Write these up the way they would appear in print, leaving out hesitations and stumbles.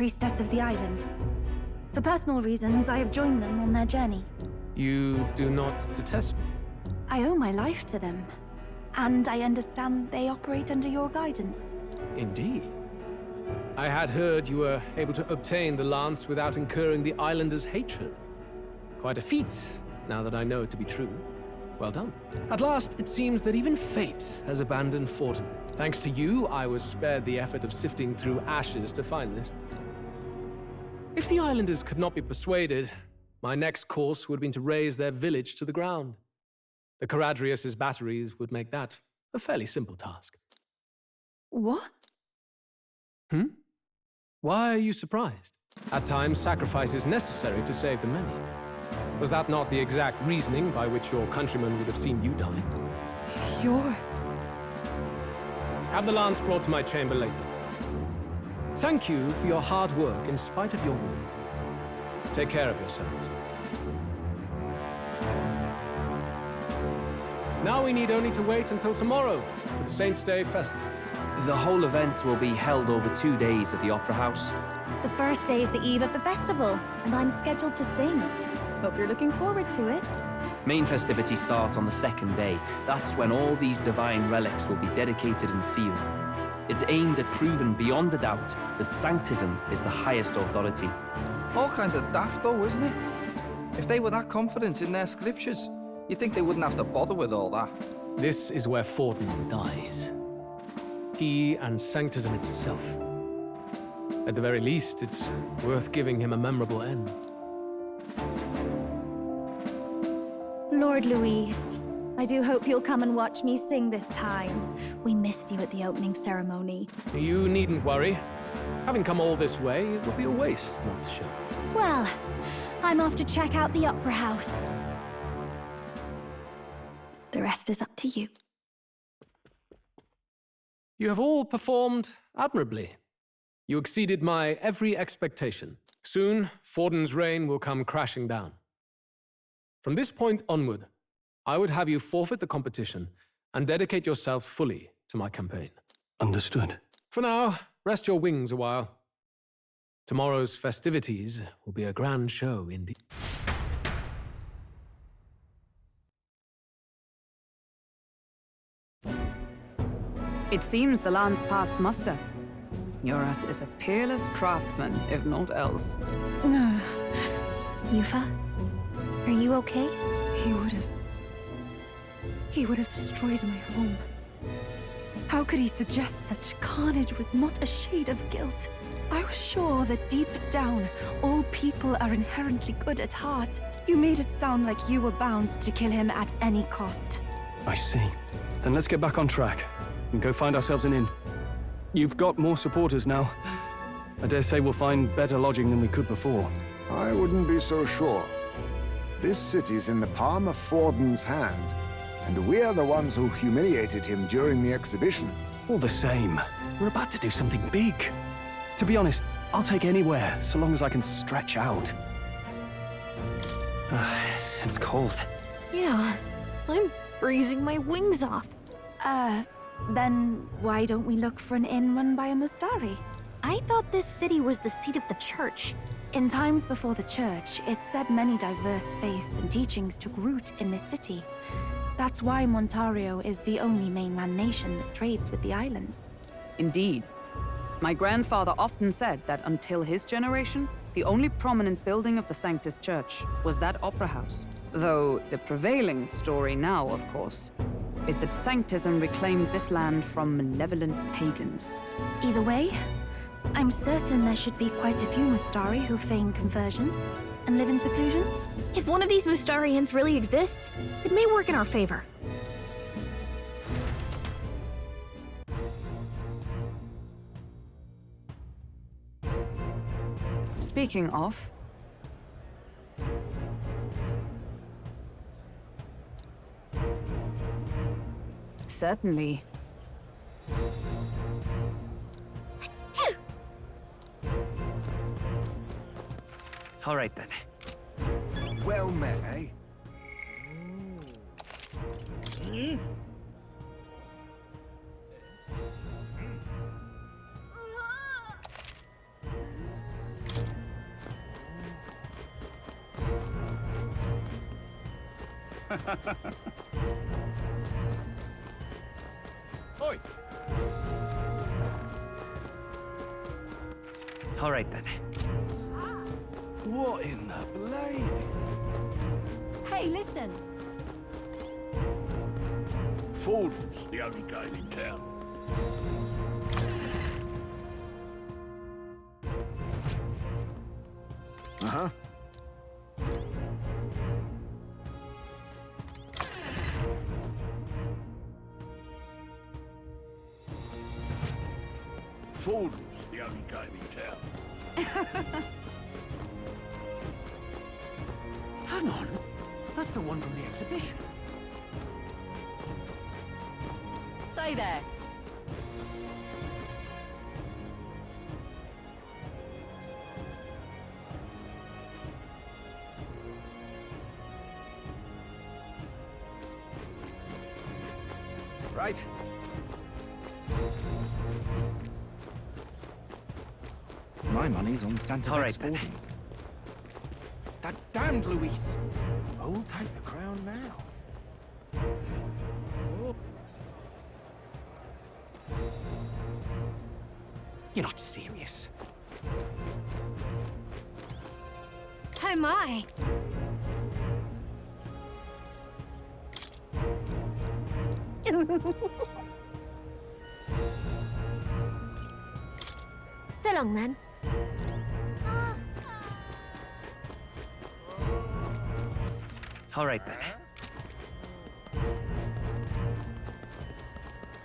priestess of the island. For personal reasons, I have joined them on their journey. You do not detest me? I owe my life to them, and I understand they operate under your guidance. Indeed. I had heard you were able to obtain the lance without incurring the islanders' hatred. Quite a feat, now that I know it to be true. Well done. At last, it seems that even fate has abandoned Forden. Thanks to you, I was spared the effort of sifting through ashes to find this. If the islanders could not be persuaded, my next course would have been to raze their village to the ground. The Caradrius' batteries would make that a fairly simple task. What? Why are you surprised? At times, sacrifice is necessary to save the many. Was that not the exact reasoning by which your countrymen would have seen you die? You're... Have the lance brought to my chamber later. Thank you for your hard work in spite of your wound. Take care of yourselves. Now we need only to wait until tomorrow for the Saints' Day Festival. The whole event will be held over 2 days at the Opera House. The first day is the eve of the festival, and I'm scheduled to sing. Hope you're looking forward to it. Main festivities start on the second day. That's when all these divine relics will be dedicated and sealed. It's aimed at proving beyond a doubt that Sanctism is the highest authority. All kind of daft though, isn't it? If they were that confident in their scriptures, you'd think they wouldn't have to bother with all that. This is where Forden dies. He and Sanctism itself. At the very least, it's worth giving him a memorable end. Lord Louise, I do hope you'll come and watch me sing this time. We missed you at the opening ceremony. You needn't worry. Having come all this way, it would be a waste not to show. Well, I'm off to check out the Opera House. The rest is up to you. You have all performed admirably. You exceeded my every expectation. Soon, Forden's reign will come crashing down. From this point onward, I would have you forfeit the competition and dedicate yourself fully to my campaign. Understood. For now, rest your wings a while. Tomorrow's festivities will be a grand show indeed. It seems the lance passed muster. Eurus is a peerless craftsman, if not else. Yufa, are you okay? He would have destroyed my home. How could he suggest such carnage with not a shade of guilt? I was sure that deep down, all people are inherently good at heart. You made it sound like you were bound to kill him at any cost. I see. Then let's get back on track and go find ourselves an inn. You've got more supporters now. I dare say we'll find better lodging than we could before. I wouldn't be so sure. This city's in the palm of Forden's hand, and we're the ones who humiliated him during the exhibition. All the same, we're about to do something big. To be honest, I'll take anywhere, so long as I can stretch out. It's cold. Yeah, I'm freezing my wings off. Then why don't we look for an inn run by a Mustari? I thought this city was the seat of the church. In times before the church, it said many diverse faiths and teachings took root in this city. That's why Montario is the only mainland nation that trades with the islands. Indeed. My grandfather often said that until his generation, the only prominent building of the Sanctus Church was that opera house. Though the prevailing story now, of course, is that Sanctism reclaimed this land from malevolent pagans. Either way, I'm certain there should be quite a few Mustari who feign conversion and live in seclusion. If one of these Mustarians really exists, it may work in our favor. Speaking of... Certainly. All right, then. Well met, eh? Oi! All right then. What in the blazes? Hey, listen. Fordham's the only game in town. Uh-huh. Fordham's the only game in town. Hang on. That's the one from the exhibition. Say there. Right. My money's on Santa All Fe's right, then. Fordham. That damned Luis! Who'll take the crown now? Oh. You're not serious. Oh my. So long, then. All right then.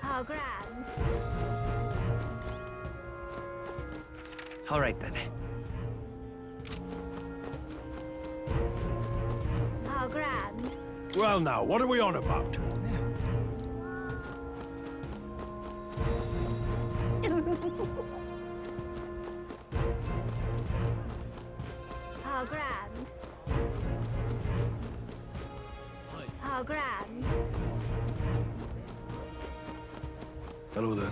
How grand. All right then. How grand. Well now, what are we on about? How grand. How grand. Hello there.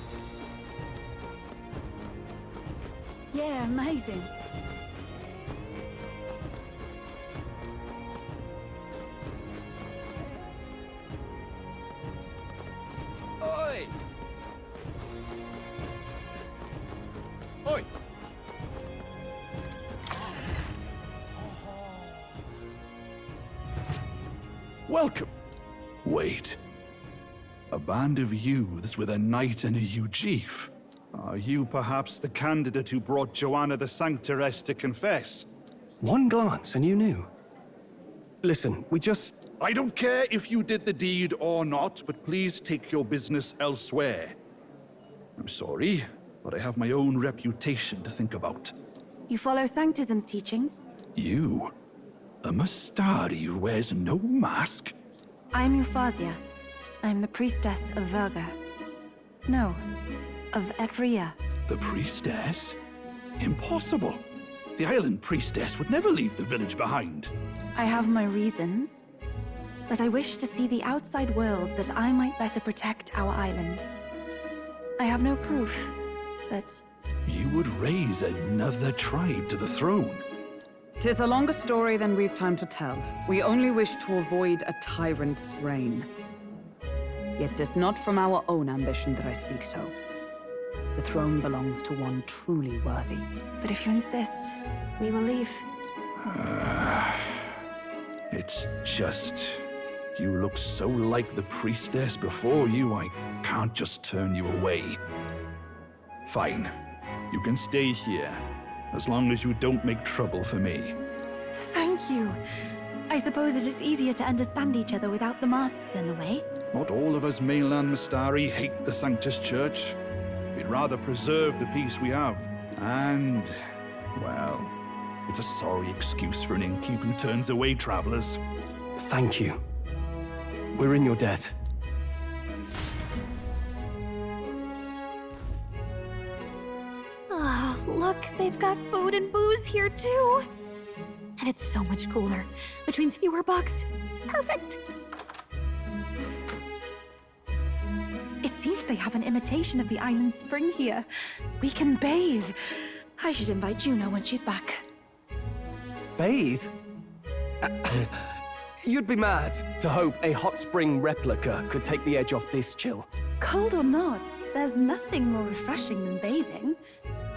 Yeah, amazing. Oi! Oi! Welcome. Wait. A band of youths with a knight and a Ujif. Are you perhaps the candidate who brought Joanna the Sanctoress to confess? One glance and you knew. Listen, we just... I don't care if you did the deed or not, but please take your business elsewhere. I'm sorry, but I have my own reputation to think about. You follow Sanctism's teachings? You? A Mastari who wears no mask? I'm Euphrasia. I'm the priestess of Verga. No, of Etria. The priestess? Impossible. The island priestess would never leave the village behind. I have my reasons, but I wish to see the outside world that I might better protect our island. I have no proof, but You would raise another tribe to the throne. 'Tis a longer story than we've time to tell. We only wish to avoid a tyrant's reign. Yet 'tis not from our own ambition that I speak so. The throne belongs to one truly worthy. but if you insist, we will leave. It's just... You look so like the priestess before you, I can't just turn you away. Fine. You can stay here, as long as you don't make trouble for me. Thank you. I suppose it is easier to understand each other without the masks in the way. Not all of us mainland Mastari hate the Sanctus Church. We'd rather preserve the peace we have. And, well, it's a sorry excuse for an innkeep who turns away travelers. Thank you. We're in your debt. Oh, look, they've got food and booze here too. And it's so much cooler, which means fewer bugs. Perfect. It seems they have an imitation of the island spring here. We can bathe. I should invite Juno when she's back. Bathe? You'd be mad to hope a hot spring replica could take the edge off this chill. Cold or not, there's nothing more refreshing than bathing.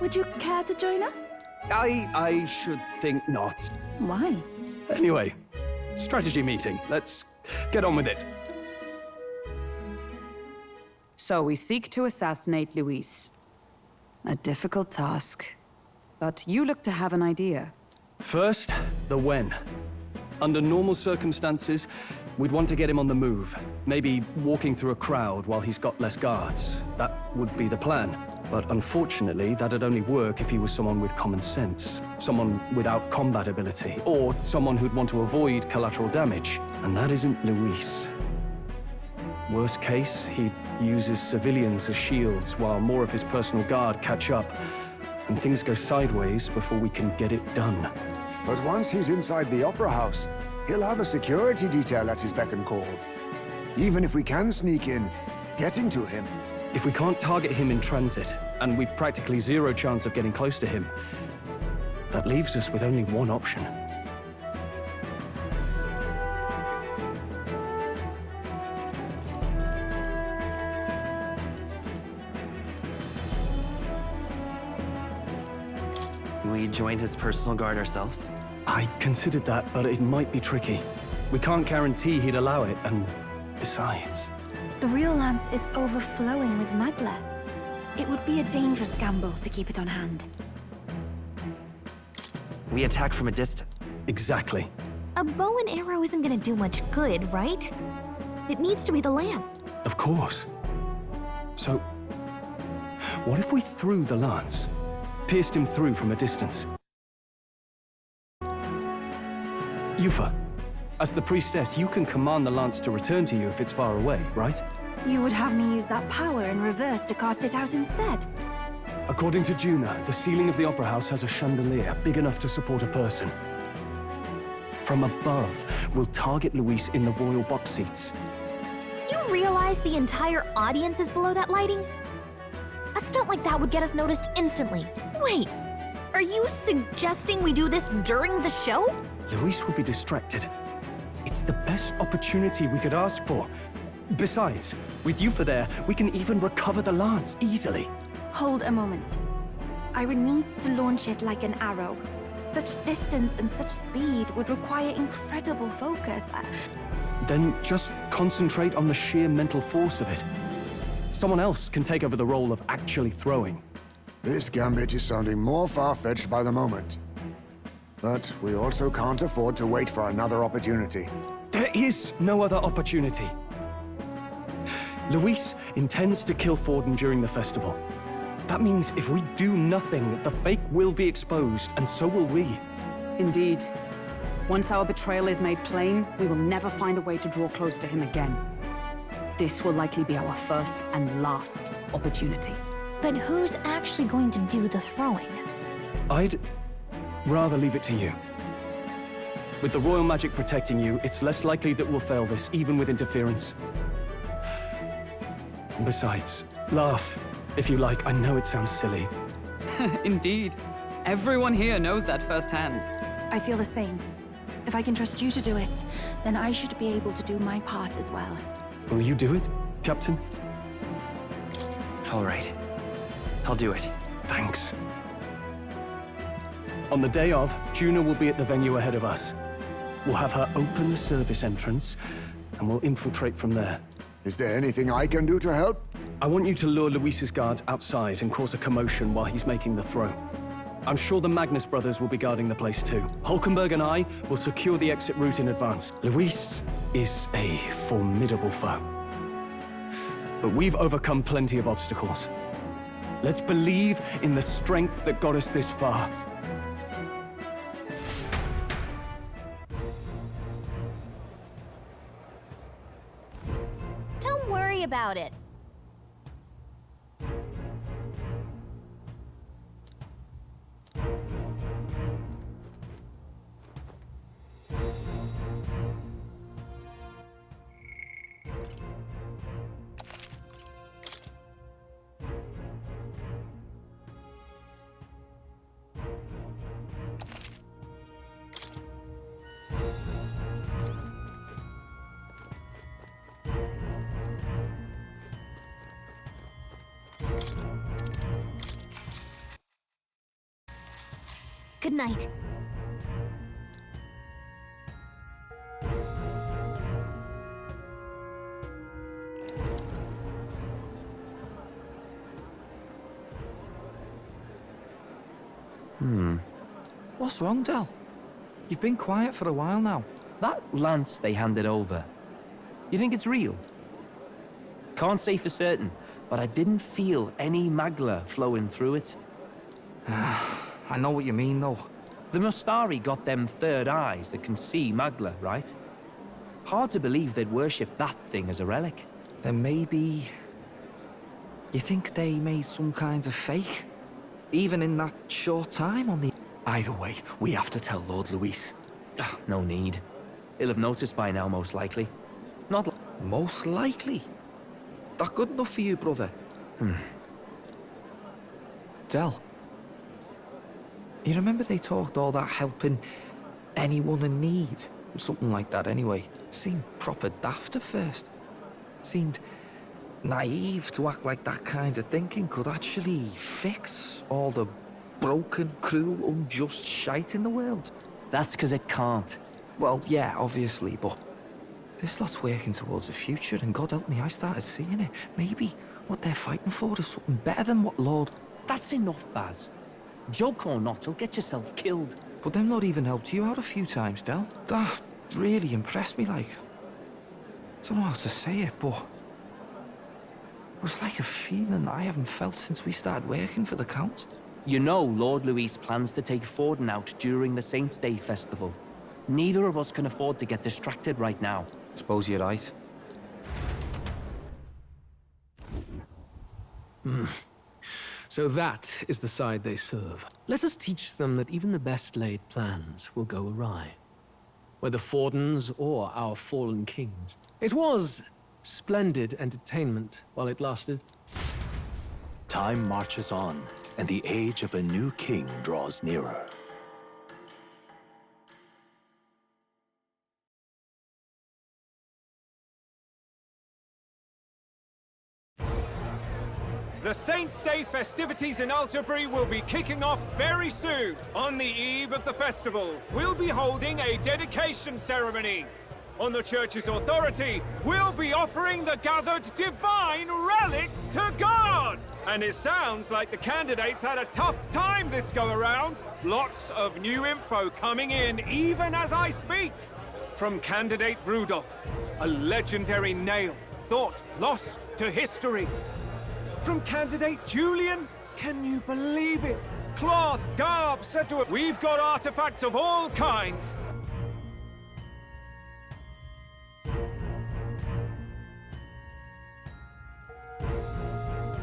Would you care to join us? I should think not. Why? Anyway, strategy meeting. Let's get on with it. So we seek to assassinate Luis. A difficult task. But you look to have an idea. First, the when. Under normal circumstances, we'd want to get him on the move. Maybe walking through a crowd while he's got less guards. That would be the plan. But unfortunately, that'd only work if he was someone with common sense. Someone without combat ability. Or someone who'd want to avoid collateral damage. And that isn't Luis. Worst case, he'd use his civilians as shields while more of his personal guard catch up. And things go sideways before we can get it done. But once he's inside the Opera House, he'll have a security detail at his beck and call. Even if we can sneak in, getting to him. If we can't target him in transit, and we've practically zero chance of getting close to him, that leaves us with only one option. We join his personal guard ourselves? I considered that, but it might be tricky. We can't guarantee he'd allow it, and besides... The real lance is overflowing with Magla. It would be a dangerous gamble to keep it on hand. We attack from a distance. Exactly. A bow and arrow isn't gonna do much good, right? It needs to be the lance. Of course. So, what if we threw the lance? Pierced him through from a distance? Yufa, as the priestess, you can command the lance to return to you if it's far away, right? You would have me use that power in reverse to cast it out instead. According to Juna, the ceiling of the Opera House has a chandelier big enough to support a person. From above, we'll target Luis in the royal box seats. You realize the entire audience is below that lighting? A stunt like that would get us noticed instantly. Wait, are you suggesting we do this during the show? Luis would be distracted. It's the best opportunity we could ask for. Besides, with Yufa there, we can even recover the lance easily. Hold a moment. I would need to launch it like an arrow. Such distance and such speed would require incredible focus. Then just concentrate on the sheer mental force of it. Someone else can take over the role of actually throwing. This gambit is sounding more far-fetched by the moment. But we also can't afford to wait for another opportunity. There is no other opportunity. Luis intends to kill Forden during the festival. That means if we do nothing, the fake will be exposed, and so will we. Indeed. Once our betrayal is made plain, we will never find a way to draw close to him again. This will likely be our first and last opportunity. But who's actually going to do the throwing? I'd rather leave it to you. With the royal magic protecting you, it's less likely that we'll fail this, even with interference. And besides, laugh, if you like. I know it sounds silly. Indeed. Everyone here knows that firsthand. I feel the same. If I can trust you to do it, then I should be able to do my part as well. Will you do it, Captain? All right. I'll do it. Thanks. On the day of, Juna will be at the venue ahead of us. We'll have her open the service entrance, and we'll infiltrate from there. Is there anything I can do to help? I want you to lure Luis's guards outside and cause a commotion while he's making the throw. I'm sure the Magnus brothers will be guarding the place too. Hulkenberg and I will secure the exit route in advance. Luis is a formidable foe. But we've overcome plenty of obstacles. Let's believe in the strength that got us this far. Don't worry about it. Good night. What's wrong, Del? You've been quiet for a while now. That lance they handed over, you think it's real? Can't say for certain, but I didn't feel any magla flowing through it. I know what you mean, though. The Mustari got them third eyes that can see magla, right? Hard to believe they'd worship that thing as a relic. Then maybe... You think they made some kind of fake? Even in that short time on the... Either way, we have to tell Lord Luis. No need. He'll have noticed by now, most likely. Not Most likely? That good enough for you, brother? Del, you remember they talked all that helping anyone in need? Something like that anyway. Seemed proper daft at first. Seemed naive to act like that kind of thinking could actually fix all the broken, cruel, unjust shite in the world. That's because it can't. Well, yeah, obviously, but this lot's working towards a future, and God help me, I started seeing it. Maybe what they're fighting for is something better than what Lord... That's enough, Baz. Joke or not, you'll get yourself killed. But them not even helped you out a few times, Del. That really impressed me, like... I don't know how to say it, but... It was like a feeling I haven't felt since we started working for the Count. You know Lord Luis plans to take Forden out during the Saints' Day festival. Neither of us can afford to get distracted right now. Suppose you're right. So that is the side they serve. Let us teach them that even the best laid plans will go awry. Whether Fordens or our fallen kings. It was splendid entertainment while it lasted. Time marches on, and the age of a new king draws nearer. The Saints' Day festivities in Altabury will be kicking off very soon. On the eve of the festival, we'll be holding a dedication ceremony. On the church's authority, we'll be offering the gathered divine relics to God! And it sounds like the candidates had a tough time this go-around. Lots of new info coming in even as I speak. From candidate Rudolph, a legendary nail, thought lost to history. From candidate Julian, can you believe it? Cloth, garb, said to it. We've got artifacts of all kinds.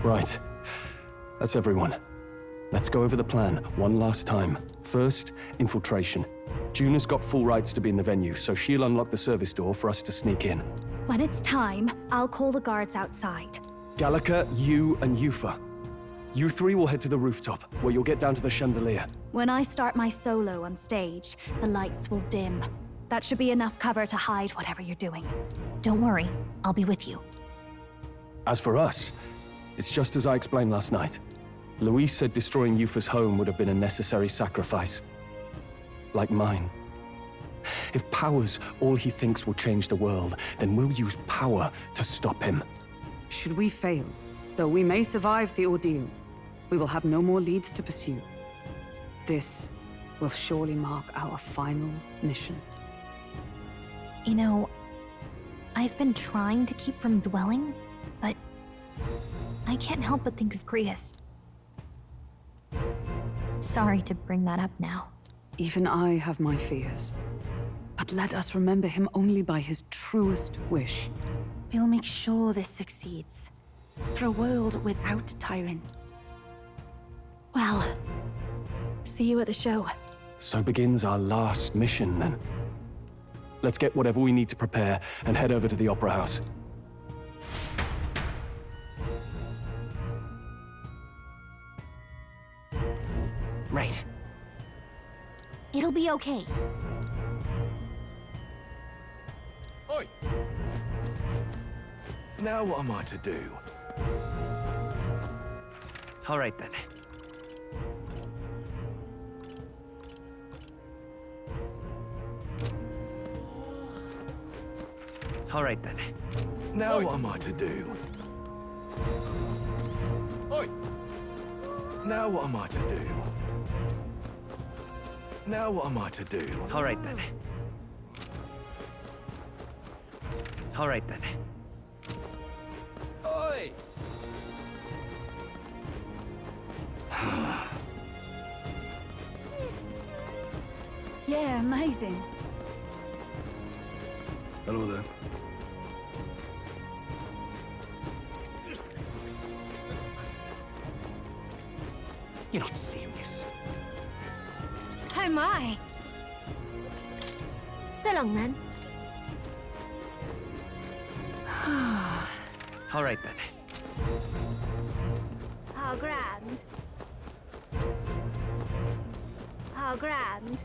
Right. That's everyone. Let's go over the plan one last time. First, infiltration. Juna's got full rights to be in the venue, so she'll unlock the service door for us to sneak in. When it's time, I'll call the guards outside. Gallica, you, and Yufa. You three will head to the rooftop, where you'll get down to the chandelier. When I start my solo on stage, the lights will dim. That should be enough cover to hide whatever you're doing. Don't worry, I'll be with you. As for us, it's just as I explained last night. Luis said destroying Yufa's home would have been a necessary sacrifice. Like mine. If power's all he thinks will change the world, then we'll use power to stop him. Should we fail, though we may survive the ordeal, we will have no more leads to pursue. This will surely mark our final mission. You know, I've been trying to keep from dwelling, but I can't help but think of Grius. Sorry to bring that up now. Even I have my fears. But let us remember him only by his truest wish. We'll make sure this succeeds. For a world without tyrant. Well, see you at the show. So begins our last mission, then. Let's get whatever we need to prepare and head over to the Opera House. Right. It'll be okay. Oi! Now what am I to do? All right then. All right then. Now what am I to do? Oi! Now what am I to do? Now what am I to do? All right then. All right then. Oi! Yeah, amazing. Hello there. You're not serious. Oh my! So long then. All right then. How grand. How grand.